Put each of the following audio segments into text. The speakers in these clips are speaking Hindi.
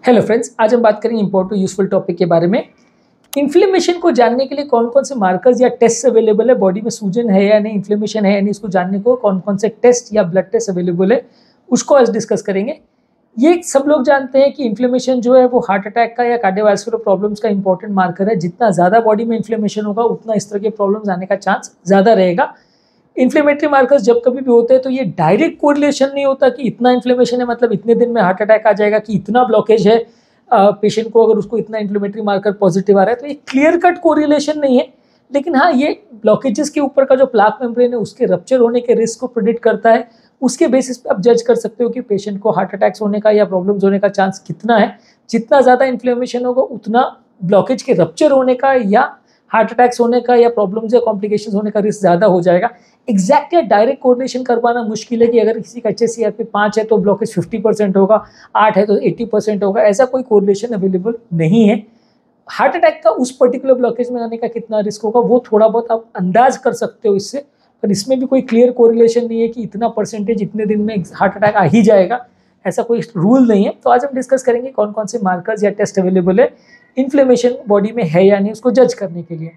हेलो फ्रेंड्स, आज हम बात करेंगे इंपॉर्टेंट यूजफुल टॉपिक के बारे में। इन्फ्लेमेशन को जानने के लिए कौन कौन से मार्कर्स या टेस्ट अवेलेबल है, बॉडी में सूजन है या नहीं, इन्फ्लेमेशन है या नहीं, इसको जानने को कौन कौन से टेस्ट या ब्लड टेस्ट अवेलेबल है, उसको आज डिस्कस करेंगे। ये सब लोग जानते हैं कि इन्फ्लेमेशन जो है वो हार्ट अटैक का या कार्डियोवैस्कुलर प्रॉब्लम्स का इंपॉर्टेंट मार्कर है। जितना ज़्यादा बॉडी में इन्फ्लेमेशन होगा उतना इस तरह के प्रॉब्लम्स आने का चांस ज़्यादा रहेगा। इन्फ्लेमेटरी मार्कर्स जब कभी भी होते हैं तो ये डायरेक्ट कोरिलेशन नहीं होता कि इतना इन्फ्लेमेशन है मतलब इतने दिन में हार्ट अटैक आ जाएगा, कि इतना ब्लॉकेज है पेशेंट को अगर उसको इतना इन्फ्लेमेटरी मार्कर पॉजिटिव आ रहा है, तो ये क्लियर कट कोरिलेशन नहीं है। लेकिन हाँ, ये ब्लॉकेजेस के ऊपर का जो प्लाक मेम्ब्रेन है उसके रप्चर होने के रिस्क को प्रेडिक्ट करता है। उसके बेसिस पे आप जज कर सकते हो कि पेशेंट को हार्ट अटैक्स होने का या प्रॉब्लम्स होने का चांस कितना है। जितना ज़्यादा इन्फ्लेमेशन होगा उतना ब्लॉकेज के रप्चर होने का या हार्ट अटैक्स होने का या प्रॉब्लम्स या कॉम्प्लिकेशंस होने का रिस्क ज़्यादा हो जाएगा। एग्जैक्ट या डायरेक्ट कोरिलेशन कर पाना मुश्किल है कि अगर किसी का HSCRP 5 है तो ब्लॉकेज 50% होगा, 8 है तो 80% होगा, ऐसा कोई कोरिलेशन अवेलेबल नहीं है। हार्ट अटैक का उस पर्टिकुलर ब्लॉकेज में आने का कितना रिस्क होगा वो थोड़ा बहुत आप अंदाज कर सकते हो इससे, पर इसमें भी कोई क्लियर कोरिलेशन नहीं है कि इतना परसेंटेज इतने दिन में हार्ट अटैक आ ही जाएगा, ऐसा कोई रूल नहीं है। तो आज हम डिस्कस करेंगे कौन कौन से मार्कर्स या टेस्ट अवेलेबल है इन्फ्लेमेशन बॉडी में है या नहीं उसको जज करने के लिए।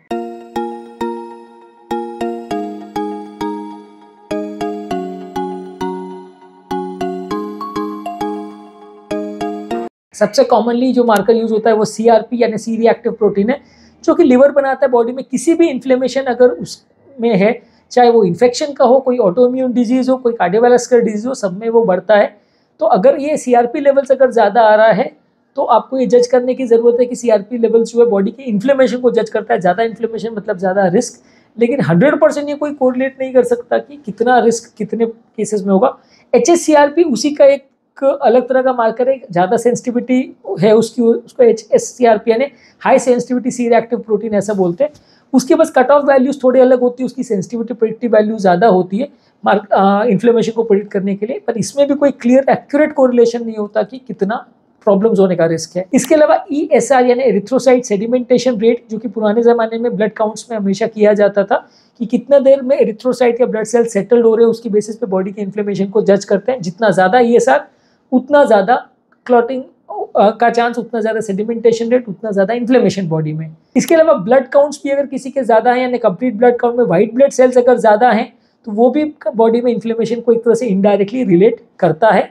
सबसे कॉमनली जो मार्कर यूज होता है वो CRP यानी सी रिएक्टिव प्रोटीन है, जो कि लिवर बनाता है बॉडी में। किसी भी इन्फ्लेमेशन अगर उसमें है, चाहे वो इन्फेक्शन का हो, कोई ऑटोइम्यून डिजीज हो, कोई कार्डियोवैस्कुलर डिजीज हो, सब में वो बढ़ता है। तो अगर ये CRP लेवल्स अगर ज़्यादा आ रहा है तो आपको ये जज करने की ज़रूरत है कि CRP लेवल्स जो है बॉडी की इन्फ्लेमेशन को जज करता है। ज़्यादा इन्फ्लेमेशन मतलब ज़्यादा रिस्क, लेकिन 100% ये कोई कोरिलेट नहीं कर सकता कि कितना रिस्क कितने केसेस में होगा। HSCRP उसी का एक अलग तरह का मार्कर है, ज़्यादा सेंसिटिविटी है उसकी, उसको HSCRP यानी high sensitivity C reactive protein ऐसा बोलते हैं। उसके बस कट ऑफ वैल्यूज थोड़ी अलग होती है, उसकी सेंसिटिविटी प्रेडिक्टिव वैल्यू ज़्यादा होती है इन्फ्लेमेशन को प्रेडिक्ट करने के लिए, पर इसमें भी कोई क्लियर एक्यूरेट कोरिलेशन नहीं होता कि कितना प्रॉब्लम्स होने का रिस्क है। इसके अलावा ESR यानी एरिथ्रोसाइट सेडिमेंटेशन रेट, जो कि पुराने ज़माने में ब्लड काउंट्स में हमेशा किया जाता था कि कितना देर में एरिथ्रोसाइट या ब्लड सेल सेटल्ड हो रहे हैं, उसकी बेसिस पे बॉडी के इन्फ्लेमेशन को जज करते हैं। जितना ज़्यादा ESR उतना ज़्यादा क्लॉटिंग का चांस, उतना ज़्यादा सेडिमेंटेशन रेट, उतना ज़्यादा इन्फ्लेमेशन बॉडी में। इसके अलावा ब्लड काउंट्स भी अगर किसी के ज़्यादा हैं यानी कंप्लीट ब्लड काउंट में वाइट ब्लड सेल्स अगर ज़्यादा हैं तो वो भी बॉडी में इन्फ्लेमेशन को एक तरह से इनडायरेक्टली रिलेट करता है।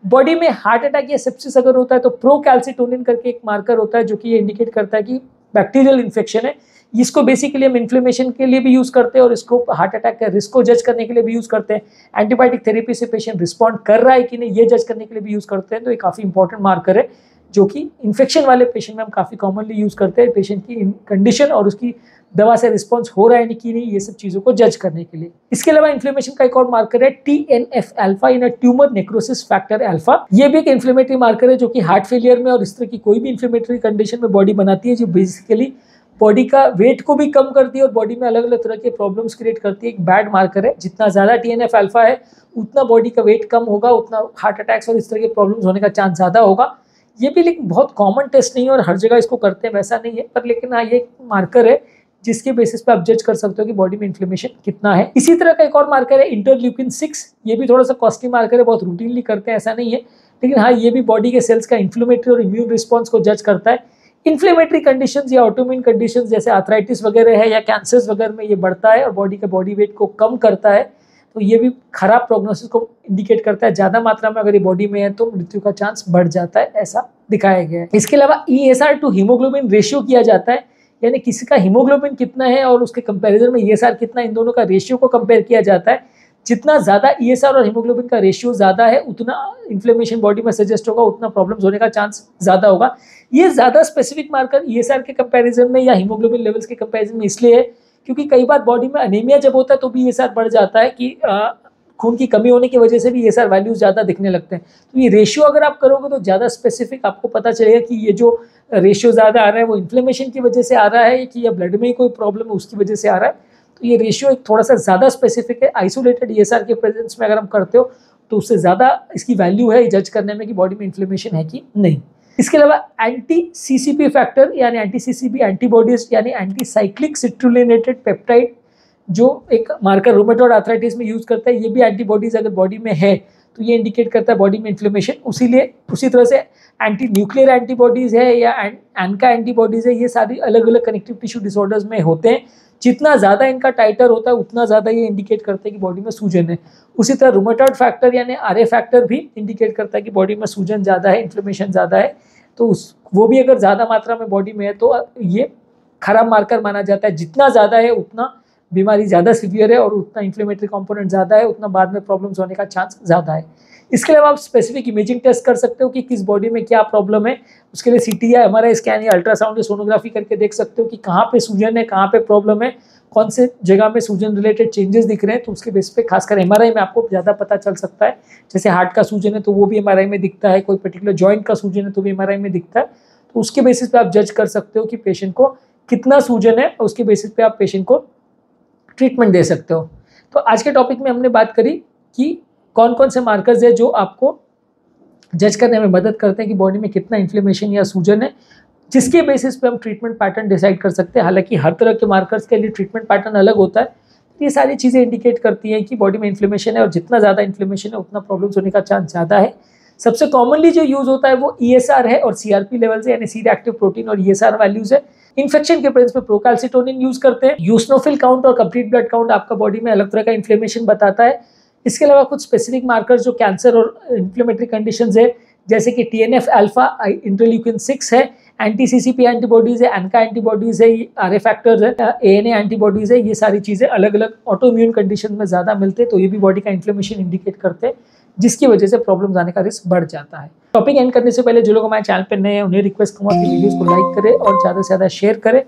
बॉडी में हार्ट अटैक या सेप्सिस अगर होता है तो प्रोकैल्सिटोनिन करके एक मार्कर होता है जो कि ये इंडिकेट करता है कि बैक्टीरियल इन्फेक्शन है। इसको बेसिकली हम इन्फ्लेमेशन के लिए भी यूज़ करते हैं और इसको हार्ट अटैक का रिस्क को जज करने के लिए भी यूज़ करते हैं। एंटीबायोटिक थेरेपी से पेशेंट रिस्पॉन्ड कर रहा है कि नहीं ये जज करने के लिए भी यूज़ करते हैं। तो ये काफ़ी इंपॉर्टेंट मार्कर है जो कि इन्फेक्शन वाले पेशेंट में हम काफ़ी कॉमनली यूज़ करते हैं, पेशेंट की कंडीशन और उसकी दवा से रिस्पॉन्स हो रहा है कि नहीं, ये सब चीज़ों को जज करने के लिए। इसके अलावा इन्फ्लेमेशन का एक और मार्कर है TNF अल्फा यानी ट्यूमर नेक्रोसिस फैक्टर अल्फा। ये भी एक इन्फ्लेमेटरी मार्कर है जो कि हार्ट फेलियर में और इस तरह की कोई भी इन्फ्लेमेटरी कंडीशन में बॉडी बनाती है, जो बेसिकली बॉडी का वेट को भी कम करती है और बॉडी में अलग अलग तरह के प्रॉब्लम्स क्रिएट करती है। एक बैड मार्कर है। जितना ज़्यादा TNF अल्फा है उतना बॉडी का वेट कम होगा, उतना हार्ट अटैक्स और इस तरह के प्रॉब्लम्स होने का चांस ज़्यादा होगा। ये भी लेकिन बहुत कॉमन टेस्ट नहीं है और हर जगह इसको करते हैं वैसा नहीं है, पर लेकिन हाँ ये एक मार्कर है जिसके बेसिस पे आप जज कर सकते हो कि बॉडी में इन्फ्लेमेशन कितना है। इसी तरह का एक और मार्कर है इंटरल्यूकिन 6। ये भी थोड़ा सा कॉस्टली मार्कर है, बहुत रूटीनली करते हैं ऐसा नहीं है, लेकिन हाँ ये भी बॉडी के सेल्स का इन्फ्लेमेटरी और इम्यून रिस्पॉन्स को जज करता है। इन्फ्लेमेटरी कंडीशंस या ऑटोइम्यून कंडीशंस जैसे आर्थराइटिस वगैरह है या कैंसर्स वगैरह में ये बढ़ता है और बॉडी का बॉडी वेट को कम करता है, तो ये भी खराब प्रोग्नोसिस को इंडिकेट करता है। ज़्यादा मात्रा में अगर ये बॉडी में है तो मृत्यु का चांस बढ़ जाता है, ऐसा दिखाया गया है। इसके अलावा ESR टू हीमोग्लोबिन रेशियो किया जाता है, यानी किसी का हीमोग्लोबिन कितना है और उसके कंपैरिजन में ESR कितना, इन दोनों का रेशियो को कंपेयर किया जाता है। जितना ज़्यादा ESR और हीमोग्लोबिन का रेशियो ज़्यादा है उतना इन्फ्लेमेशन बॉडी में सजेस्ट होगा, उतना प्रॉब्लम्स होने का चांस ज़्यादा होगा। ये ज़्यादा स्पेसिफिक मार्कर ESR के कंपैरिजन में या हीमोग्लोबिन लेवल्स के कंपैरिजन में इसलिए है क्योंकि कई बार बॉडी में अनीमिया जब होता है तो भी ESR बढ़ जाता है कि खून की कमी होने की वजह से भी ESR वैल्यूज ज़्यादा दिखने लगते हैं। तो ये रेशियो अगर आप करोगे तो ज़्यादा स्पेसिफिक आपको पता चलेगा कि ये जो रेशियो ज़्यादा आ रहा है वो इन्फ्लेमेशन की वजह से आ रहा है कि या ब्लड में ही कोई प्रॉब्लम है उसकी वजह से आ रहा है। तो ये रेशियो एक थोड़ा सा ज़्यादा स्पेसिफिक है। आइसोलेटेड ESR के प्रेजेंस में अगर हम करते हो तो उससे ज़्यादा इसकी वैल्यू है जज करने में कि बॉडी में इन्फ्लेमेशन है कि नहीं। इसके अलावा एंटी CCP फैक्टर यानी एंटी CCP एंटीबॉडीज यानी एंटी साइक्लिक सिट्रुलिनेटेड पेप्टाइड जो एक मार्कर रूमेटॉइड आर्थराइटिस में यूज करता है, ये भी एंटीबॉडीज अगर बॉडी में है तो ये इंडिकेट करता है बॉडी में इन्फ्लेमेशन। उसी तरह से एंटी न्यूक्लियर एंटीबॉडीज़ है या एनका एंटीबॉडीज़ है, ये सारी अलग अलग कनेक्टिव टिश्यू डिसऑर्डर्स में होते हैं। जितना ज़्यादा इनका टाइटर होता है उतना ज़्यादा ये इंडिकेट करता है कि बॉडी में सूजन है। उसी तरह रूमेटॉइड फैक्टर यानी आरए फैक्टर भी इंडिकेट करता है कि बॉडी में सूजन ज़्यादा है, इन्फ्लेमेशन ज़्यादा है। तो वो भी अगर ज़्यादा मात्रा में बॉडी में है तो ये खराब मार्कर माना जाता है। जितना ज़्यादा है उतना बीमारी ज़्यादा सीवियर है और उतना इन्फ्लेमेटरी कंपोनेंट ज़्यादा है, उतना बाद में प्रॉब्लम्स होने का चांस ज़्यादा है। इसके अलावा आप स्पेसिफिक इमेजिंग टेस्ट कर सकते हो कि किस बॉडी में क्या प्रॉब्लम है। उसके लिए सीटी या एमआरआई स्कैन या अल्ट्रासाउंड या सोनोग्राफी करके देख सकते हो कि कहाँ पे सूजन है, कहाँ पे प्रॉब्लम है, कौन से जगह में सूजन रिलेटेड चेंजेस दिख रहे हैं। तो उसके बेस पे खासकर एमआरआई में आपको ज़्यादा पता चल सकता है। जैसे हार्ट का सूजन है तो वो भी एमआरआई में दिखता है, कोई पर्टिकुलर जॉइंट का सूजन है तो भी एमआरआई में दिखता है। तो उसके बेसिस पे आप जज कर सकते हो कि पेशेंट को कितना सूजन है और उसके बेसिस पे आप पेशेंट को ट्रीटमेंट दे सकते हो। तो आज के टॉपिक में हमने बात करी कि कौन कौन से मार्कर्स है जो आपको जज करने में मदद करते हैं कि बॉडी में कितना इन्फ्लेमेशन या सूजन है, जिसके बेसिस पे हम ट्रीटमेंट पैटर्न डिसाइड कर सकते हैं। हालांकि हर तरह के मार्कर्स के लिए ट्रीटमेंट पैटर्न अलग होता है। ये सारी चीज़ें इंडिकेट करती हैं कि बॉडी में इन्फ्लेमेशन है और जितना ज़्यादा इन्फ्लेमेशन है उतना प्रॉब्लम्स होने का चांस ज़्यादा है। सबसे कॉमनली जो यूज़ होता है वो ESR है और CRP लेवल्स है यानी सी रिएक्टिव प्रोटीन और ESR वैल्यूज़ है। इन्फेक्शन के प्रेजेंस में प्रोकाल्सिटोनिन यूज़ करते हैं। यूस्नोफिल काउंट और कंप्लीट ब्लड काउंट आपका बॉडी में अलग तरह का इन्फ्लेमेशन बताता है। इसके अलावा कुछ स्पेसिफिक मार्कर्स जो कैंसर और इन्फ्लेमेटरी कंडीशंस है जैसे कि TNF अल्फा, इंटरल्यूकिन 6 है, एंटी CCP एंटीबॉडीज़ है, एनका एंटीबॉडीज़ है, RA फैक्टर्स है, ANA एंटीबॉडीज़ है। ये सारी चीज़ें अलग अलग ऑटोइम्यून कंडीशन में ज़्यादा मिलते हैं तो ये भी बॉडी का इन्फ्लेमेशन इंडिकेट करते हैं, जिसकी वजह से प्रॉब्लम्स आने का रिस्क बढ़ जाता है। टॉपिक एंड करने से पहले जो लोग हमारे चैनल पर नए हैं उन्हें रिक्वेस्ट करूँगा कि वीडियोज़ को लाइक करें और ज़्यादा से ज़्यादा शेयर करें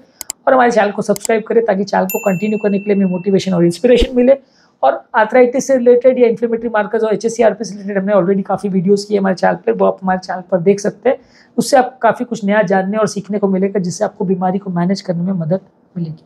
और हमारे चैनल को सब्सक्राइब करें ताकि चैनल को कंटिन्यू करने के लिए हमें मोटिवेशन और इंस्पिरेशन मिले। और आर्थराइटिस से रिलेटेड या इन्फ्लेमेटरी मार्कर्स और HSCRP से रिलेटेड हमने ऑलरेडी काफ़ी वीडियोस किए हमारे चैनल पर, वो आप हमारे चैनल पर देख सकते हैं। उससे आप काफ़ी कुछ नया जानने और सीखने को मिलेगा जिससे आपको बीमारी को मैनेज करने में मदद मिलेगी।